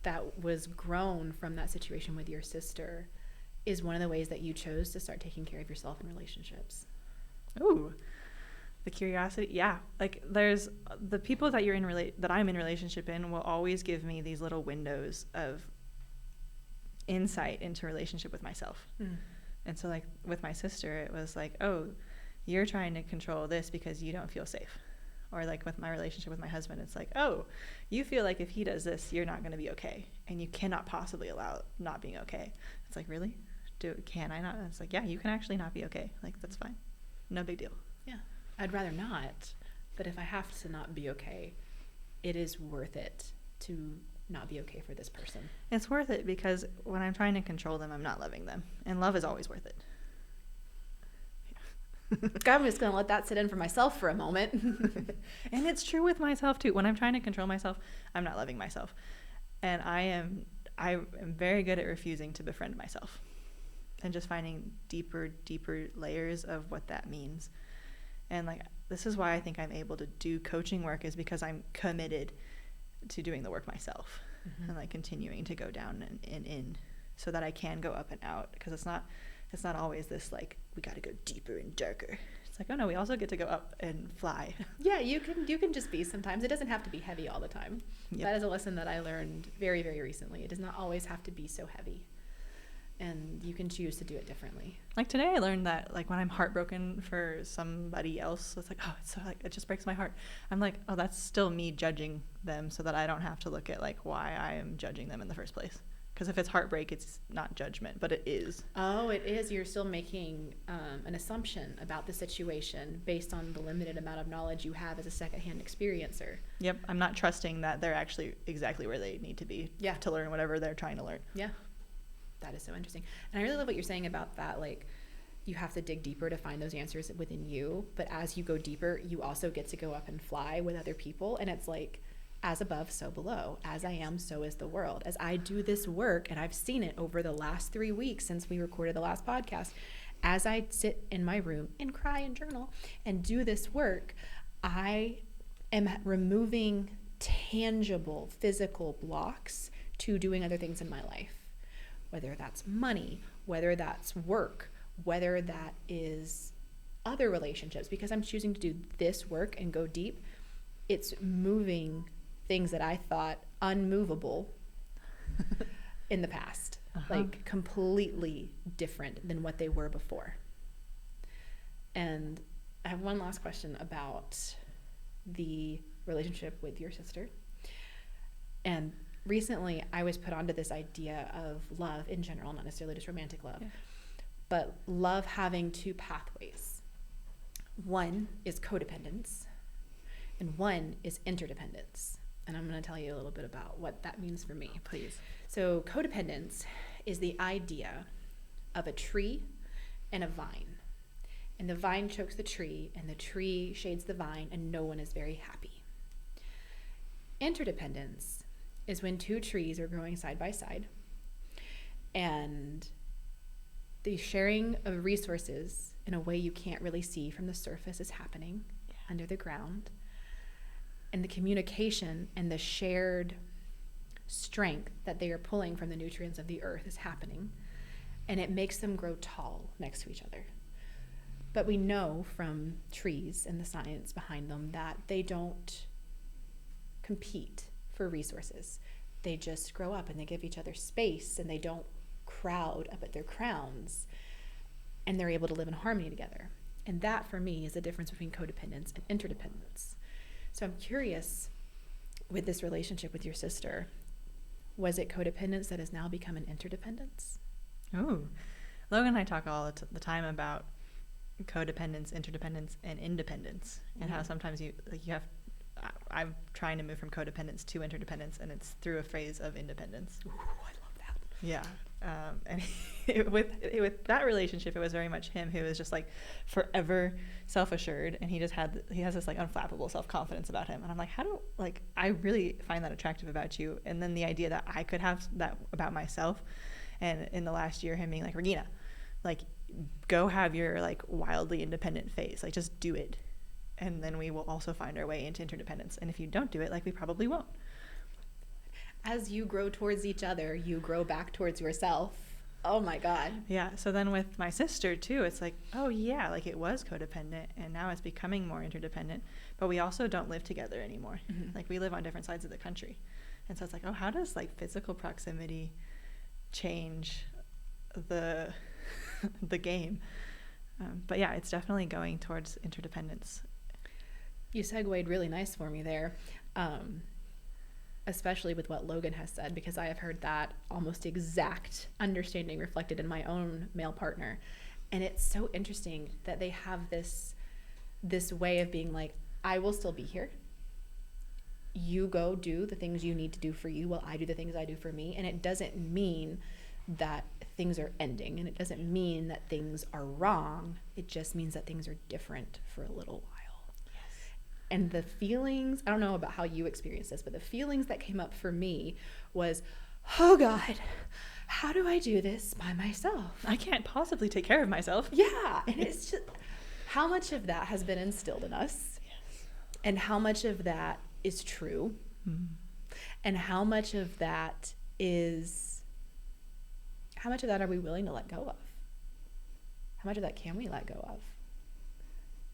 that was grown from that situation with your sister is one of the ways that you chose to start taking care of yourself in relationships? Ooh, the curiosity. Yeah. Like, there's the people that that I'm in relationship in will always give me these little windows of insight into relationship with myself. Mm. And so like with my sister, it was like, oh, you're trying to control this because you don't feel safe. Or like with my relationship with my husband, it's like, oh, you feel like if he does this, you're not going to be okay. And you cannot possibly allow not being okay. It's like, really? Can I not? And it's like, yeah, you can actually not be okay. Like, that's fine. No big deal. Yeah. I'd rather not. But if I have to not be okay, it is worth it to not be okay for this person. It's worth it because when I'm trying to control them, I'm not loving them. And love is always worth it. I'm just going to let that sit in for myself for a moment. And it's true with myself too. When I'm trying to control myself, I'm not loving myself. And I am very good at refusing to befriend myself and just finding deeper layers of what that means. And like, this is why I think I'm able to do coaching work, is because I'm committed to doing the work myself. Mm-hmm. And like continuing to go down and in so that I can go up and out, because it's not always this like, we got to go deeper and darker. It's like, oh no, we also get to go up and fly. Yeah, you can just be sometimes. It doesn't have to be heavy all the time. Yep. That is a lesson that I learned very, very recently. It does not always have to be so heavy. And you can choose to do it differently. Like today I learned that like when I'm heartbroken for somebody else, it's like, oh, it's so like, it just breaks my heart. I'm like, oh, that's still me judging them, so that I don't have to look at like why I am judging them in the first place. Because if it's heartbreak, it's not judgment, but it is. Oh, it is. You're still making an assumption about the situation based on the limited amount of knowledge you have as a secondhand experiencer. Yep. I'm not trusting that they're actually exactly where they need to be to learn whatever they're trying to learn. Yeah. That is so interesting. And I really love what you're saying about that. Like, you have to dig deeper to find those answers within you. But as you go deeper, you also get to go up and fly with other people. And it's like, as above, so below. As I am, so is the world. As I do this work, and I've seen it over the last 3 weeks since we recorded the last podcast, as I sit in my room and cry and journal and do this work, I am removing tangible physical blocks to doing other things in my life, whether that's money, whether that's work, whether that is other relationships, because I'm choosing to do this work and go deep. It's moving things that I thought unmovable in the past, like completely different than what they were before. And I have one last question about the relationship with your sister. And recently I was put onto this idea of love in general, not necessarily just romantic love, but love having two pathways. One is codependence and one is interdependence. And I'm going to tell you a little bit about what that means for me. Please. So codependence is the idea of a tree and a vine. And the vine chokes the tree, and the tree shades the vine, and no one is very happy. Interdependence is when two trees are growing side by side, and the sharing of resources in a way you can't really see from the surface is happening under the ground. And the communication and the shared strength that they are pulling from the nutrients of the earth is happening, and it makes them grow tall next to each other. But we know from trees and the science behind them that they don't compete for resources. They just grow up and they give each other space, and they don't crowd up at their crowns, and they're able to live in harmony together. And that for me is the difference between codependence and interdependence. So I'm curious, with this relationship with your sister, was it codependence that has now become an interdependence? Oh, Logan and I talk all the time about codependence, interdependence, and independence, and how sometimes you have. I'm trying to move from codependence to interdependence, and it's through a phase of independence. Ooh, I love that. Yeah, and with that relationship, it was very much him who was just like forever self-assured, and he has this like unflappable self-confidence about him, and I'm like, I really find that attractive about you, and then the idea that I could have that about myself, and in the last year, him being like, Regina, like, go have your like wildly independent phase, like just do it, and then we will also find our way into interdependence, and if you don't do it, like, we probably won't. As you grow towards each other, you grow back towards yourself. Oh my God. Yeah, so then with my sister too, it's like, oh yeah, like it was codependent and now it's becoming more interdependent, but we also don't live together anymore. Like, we live on different sides of the country, and so it's like, oh, how does like physical proximity change the game? But yeah, it's definitely going towards interdependence. You segued really nice for me there, especially with what Logan has said, because I have heard that almost exact understanding reflected in my own male partner. And it's so interesting that they have this way of being like, I will still be here. You go do the things you need to do for you while I do the things I do for me. And it doesn't mean that things are ending, and it doesn't mean that things are wrong. It just means that things are different for a little while. And the feelings, I don't know about how you experienced this, but the feelings that came up for me was, oh God, how do I do this by myself? I can't possibly take care of myself. Yeah. And it's just, how much of that has been instilled in us? Yes. And how much of that is true? And how much of that are we willing to let go of? How much of that can we let go of?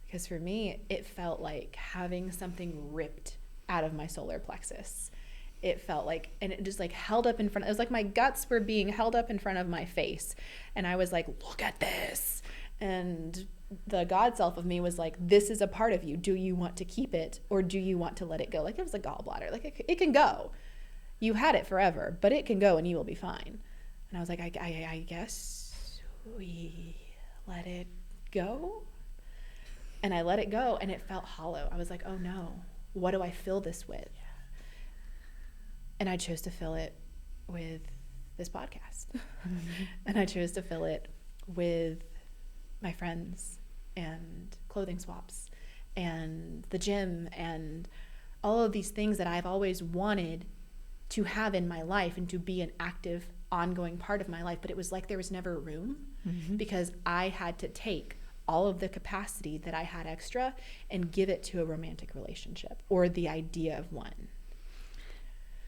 Because for me, it felt like having something ripped out of my solar plexus. It felt like, and it just like held up in front. It was like my guts were being held up in front of my face. And I was like, look at this. And the God self of me was like, this is a part of you. Do you want to keep it, or do you want to let it go? Like, it was a gallbladder. Like, it can go. You had it forever, but it can go and you will be fine. And I was like, I guess we let it go. And I let it go, and it felt hollow. I was like, oh no, what do I fill this with? And I chose to fill it with this podcast. And I chose to fill it with my friends and clothing swaps and the gym and all of these things that I've always wanted to have in my life and to be an active, ongoing part of my life. But it was like there was never room because I had to take all of the capacity that I had extra and give it to a romantic relationship or the idea of one.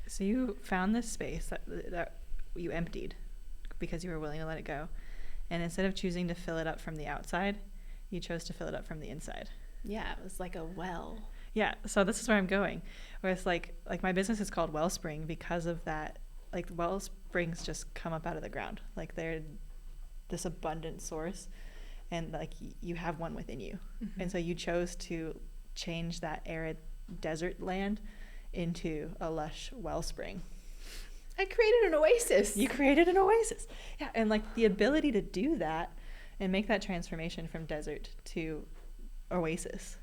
So you found this space that you emptied because you were willing to let it go. And instead of choosing to fill it up from the outside, you chose to fill it up from the inside. Yeah, it was like a well. Yeah, so this is where I'm going. Where it's like my business is called Wellspring because of that. Like well springs just come up out of the ground. Like they're this abundant source, and like you have one within you. Mm-hmm. And so you chose to change that arid desert land into a lush wellspring. I created an oasis. You created an oasis. Yeah, and like the ability to do that and make that transformation from desert to oasis.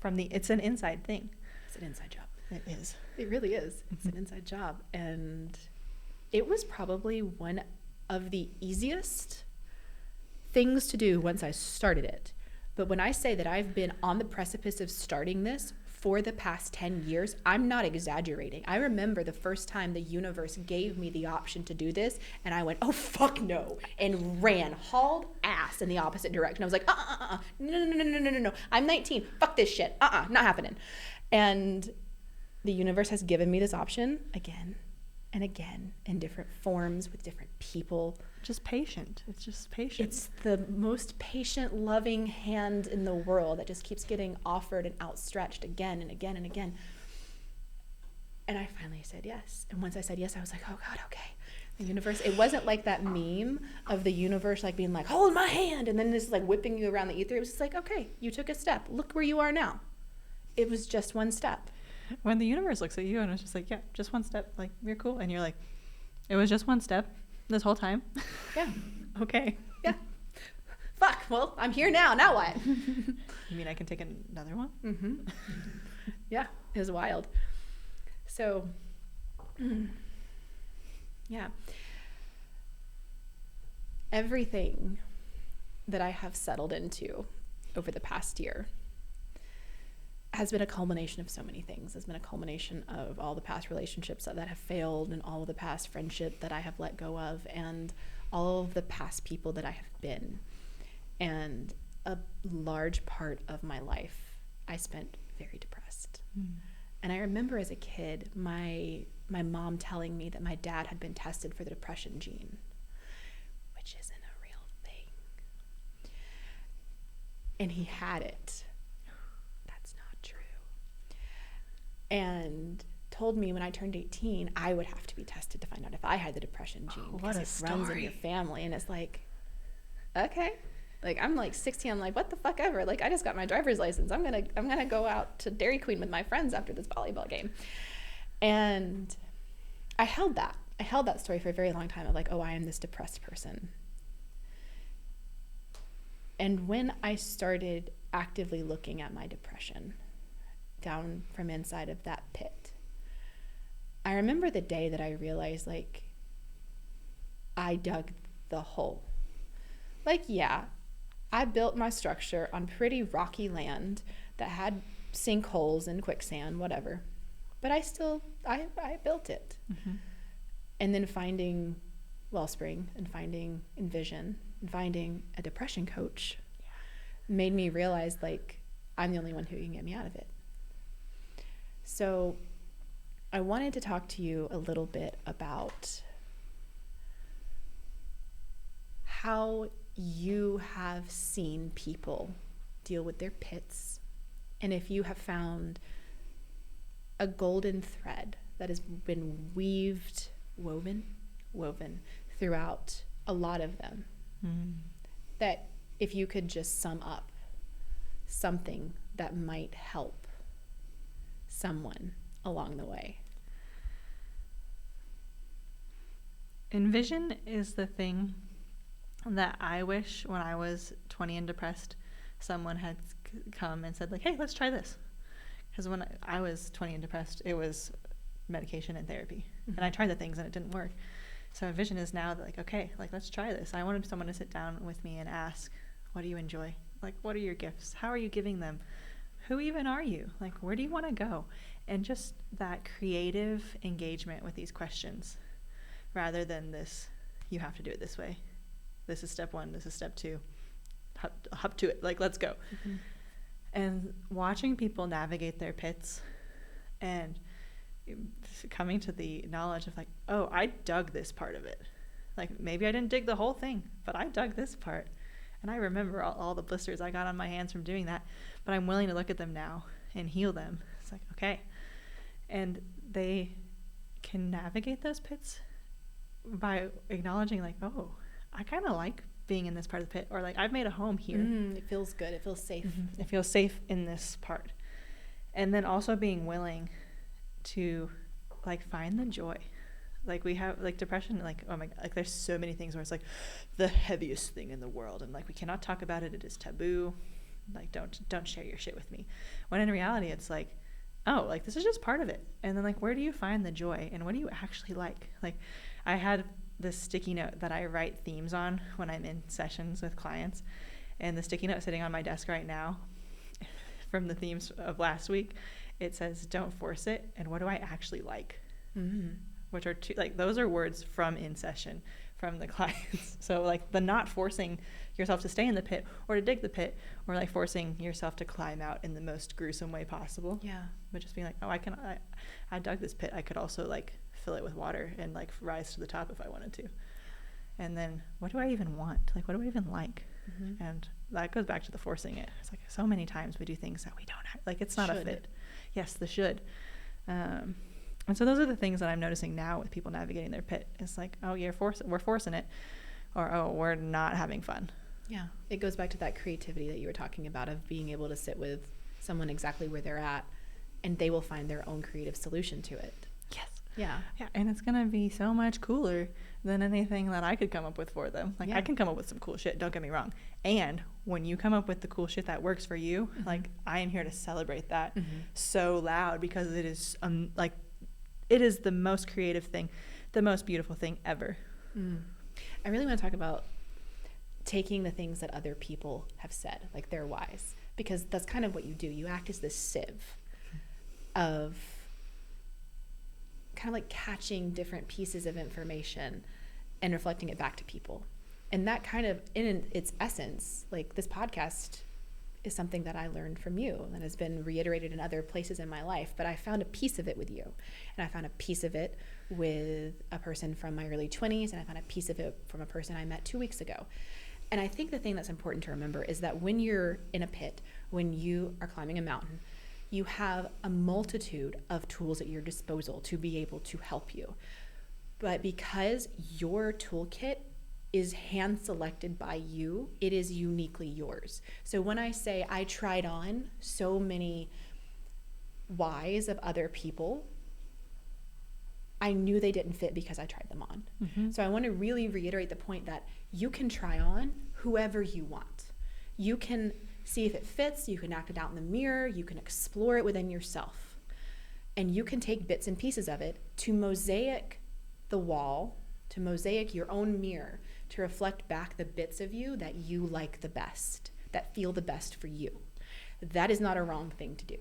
It's an inside thing. It's an inside job. It is. It really is. It's an inside job. And it was probably one of the easiest things to do once I started it. But when I say that I've been on the precipice of starting this for the past 10 years, I'm not exaggerating. I remember the first time the universe gave me the option to do this, and I went, oh, fuck no, and ran, hauled ass in the opposite direction. I was like, no. I'm 19. Fuck this shit. Not happening. And the universe has given me this option again and again in different forms with different people. Just patient. It's just patient. It's the most patient, loving hand in the world that just keeps getting offered and outstretched again and again and again. And I finally said yes. And once I said yes, I was like, oh God, okay. The universe, it wasn't like that meme of the universe like being like, hold my hand, and then this like whipping you around the ether. It was just like, okay, you took a step. Look where you are now. It was just one step. When the universe looks at you and it's just like, yeah, just one step. Like, you're cool. And you're like, it was just one step this whole time. Yeah. Okay. Yeah. Fuck. Well, I'm here now. Now what? You mean I can take another one? Mm-hmm. Yeah. It was wild. So, yeah. Everything that I have settled into over the past year has been a culmination of so many things. It's been a culmination of all the past relationships that have failed and all of the past friendship that I have let go of and all of the past people that I have been. And a large part of my life I spent very depressed. And I remember as a kid, my mom telling me that my dad had been tested for the depression gene, which isn't a real thing. And he had it. And told me when I turned 18, I would have to be tested to find out if I had the depression gene. What a story. It runs in your family. And it's like, okay. Like, I'm like 16. I'm like, what the fuck ever? Like, I just got my driver's license. I'm gonna go out to Dairy Queen with my friends after this volleyball game. And I held that story for a very long time of like, oh, I am this depressed person. And when I started actively looking at my depression, down from inside of that pit, I remember the day that I realized, like, I dug the hole. Like, yeah, I built my structure on pretty rocky land that had sinkholes and quicksand, whatever. But I built it. Mm-hmm. And then finding Wellspring and finding Envision and finding a depression coach made me realize, like, I'm the only one who can get me out of it. So I wanted to talk to you a little bit about how you have seen people deal with their pits, and if you have found a golden thread that has been woven throughout a lot of them, that if you could just sum up something that might help someone along the way. Envision is the thing that I wish when I was 20 and depressed, someone had come and said, like, hey, let's try this. Because when I was 20 and depressed, it was medication and therapy. Mm-hmm. And I tried the things and it didn't work. So Envision is now like, okay, like, let's try this. I wanted someone to sit down with me and ask, what do you enjoy? Like, what are your gifts? How are you giving them? Who even are you? Like, where do you want to go? And just that creative engagement with these questions rather than this, you have to do it this way. This is step 1, this is step 2. hop to it, like, let's go. Mm-hmm. And watching people navigate their pits and coming to the knowledge of like, oh, I dug this part of it. Like, maybe I didn't dig the whole thing, but I dug this part. And I remember all the blisters I got on my hands from doing that, but I'm willing to look at them now and heal them. It's like, okay. And they can navigate those pits by acknowledging like, oh, I kind of like being in this part of the pit, or like, I've made a home here. It feels good. It feels safe. Mm-hmm. It feels safe in this part. And then also being willing to like find the joy. Like, we have like depression, like, oh my God, like there's so many things where it's like the heaviest thing in the world, and like we cannot talk about it. It is taboo. Like, don't share your shit with me. When in reality, it's like, oh, like this is just part of it. And then like, where do you find the joy, and what do you actually like? Like, I had this sticky note that I write themes on when I'm in sessions with clients, and the sticky note sitting on my desk right now from the themes of last week, it says, don't force it, and what do I actually like? Mm-hmm. Which are two, like, those are words from in session from the clients. So like the not forcing yourself to stay in the pit or to dig the pit, or like forcing yourself to climb out in the most gruesome way possible. Yeah. But just being like, oh, I dug this pit. I could also like fill it with water and like rise to the top if I wanted to. And then what do I even want? Like, what do I even like? Mm-hmm. And that goes back to the forcing it. It's like so many times we do things that we don't have, like, it's not a fit. Yes, the should. And so those are the things that I'm noticing now with people navigating their pit. It's like, oh, we're forcing it, or oh, we're not having fun. Yeah. It goes back to that creativity that you were talking about, of being able to sit with someone exactly where they're at, and they will find their own creative solution to it. Yes. Yeah. Yeah. And it's going to be so much cooler than anything that I could come up with for them. Like, I can come up with some cool shit, don't get me wrong. And when you come up with the cool shit that works for you, mm-hmm. like, I am here to celebrate that mm-hmm. so loud, because it is like, it is the most creative thing, the most beautiful thing ever. I really want to talk about taking the things that other people have said, like their whys, because that's kind of what you do. You act as this sieve of kind of like catching different pieces of information and reflecting it back to people. And that kind of, in its essence, like this podcast is something that I learned from you and has been reiterated in other places in my life, but I found a piece of it with you, and I found a piece of it with a person from my early 20s, and I found a piece of it from a person I met 2 weeks ago. And I think the thing that's important to remember is that when you're in a pit, when you are climbing a mountain, you have a multitude of tools at your disposal to be able to help you. But because your toolkit is hand selected by you, it is uniquely yours. So when I say I tried on so many whys of other people, I knew they didn't fit because I tried them on. Mm-hmm. So I want to really reiterate the point that you can try on whoever you want. You can see if it fits, you can act it out in the mirror, you can explore it within yourself. And you can take bits and pieces of it to mosaic the wall, to mosaic your own mirror, to reflect back the bits of you that you like the best, that feel the best for you. That is not a wrong thing to do.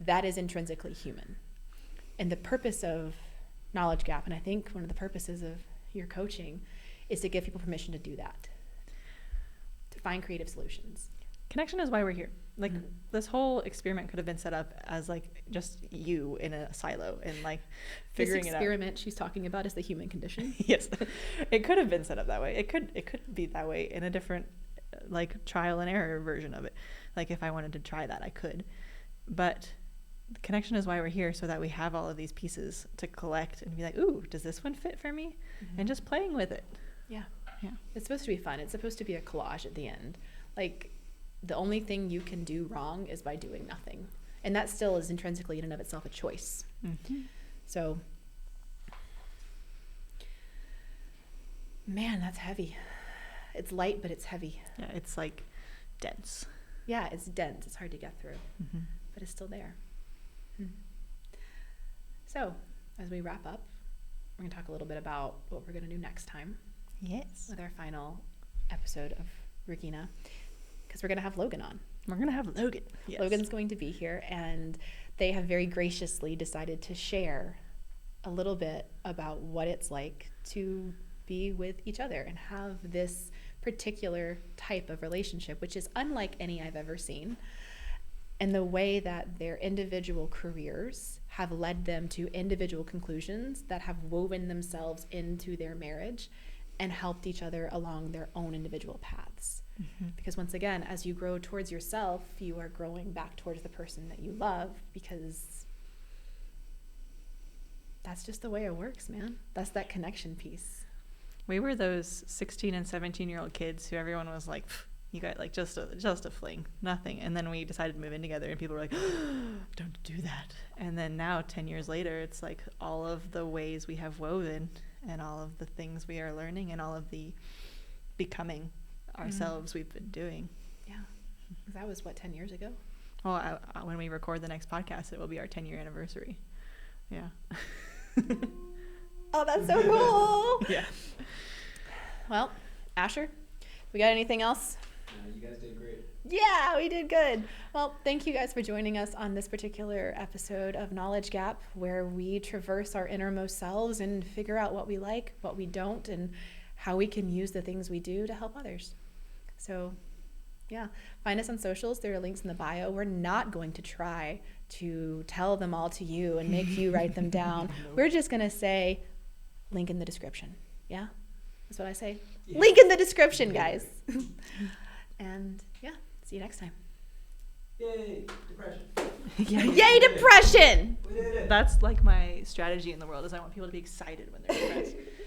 That is intrinsically human. And the purpose of Knowledge Gap, and I think one of the purposes of your coaching, is to give people permission to do that, to find creative solutions. Connection is why we're here. Like, mm-hmm. this whole experiment could have been set up as like just you in a silo and like figuring it out. This experiment she's talking about is the human condition. Yes, it could have been set up that way. It could be that way in a different like trial and error version of it. Like, if I wanted to try that, I could. But connection is why we're here, so that we have all of these pieces to collect and be like, ooh, does this one fit for me? Mm-hmm. And just playing with it. Yeah. It's supposed to be fun. It's supposed to be a collage at the end. Like, the only thing you can do wrong is by doing nothing. And that still is intrinsically in and of itself a choice. Mm-hmm. So, man, that's heavy. It's light, but it's heavy. Yeah, it's like dense. Yeah, it's dense. It's hard to get through, mm-hmm. but it's still there. Mm-hmm. So, as we wrap up, we're going to talk a little bit about what we're going to do next time. Yes. With our final episode of Regina. Because we're going to have Logan on. We're going to have Logan. Yes. Logan's going to be here, and they have very graciously decided to share a little bit about what it's like to be with each other and have this particular type of relationship, which is unlike any I've ever seen. And the way that their individual careers have led them to individual conclusions that have woven themselves into their marriage and helped each other along their own individual paths. Mm-hmm. Because once again, as you grow towards yourself, you are growing back towards the person that you love, because that's just the way it works, man. That's that connection piece. We were those 16 and 17-year-old kids who everyone was like, you got like just a fling, nothing. And then we decided to move in together, and people were like, don't do that. And then now, 10 years later, it's like all of the ways we have woven and all of the things we are learning and all of the becoming ourselves we've been doing. Yeah. That was, 10 years ago? Well, when we record the next podcast, it will be our 10-year anniversary. Yeah. Oh, that's so cool. Yeah. Well, Asher, we got anything else? You guys did great. Yeah, we did good. Well, thank you guys for joining us on this particular episode of Knowledge Gap, where we traverse our innermost selves and figure out what we like, what we don't, and how we can use the things we do to help others. So, yeah, find us on socials. There are links in the bio. We're not going to try to tell them all to you and make you write them down. Nope. We're just going to say, link in the description. Yeah? That's what I say. Yeah. Link in the description, guys. And yeah, see you next time. Yay, depression. Yay, depression! We did it. That's like my strategy in the world, is I want people to be excited when they're depressed.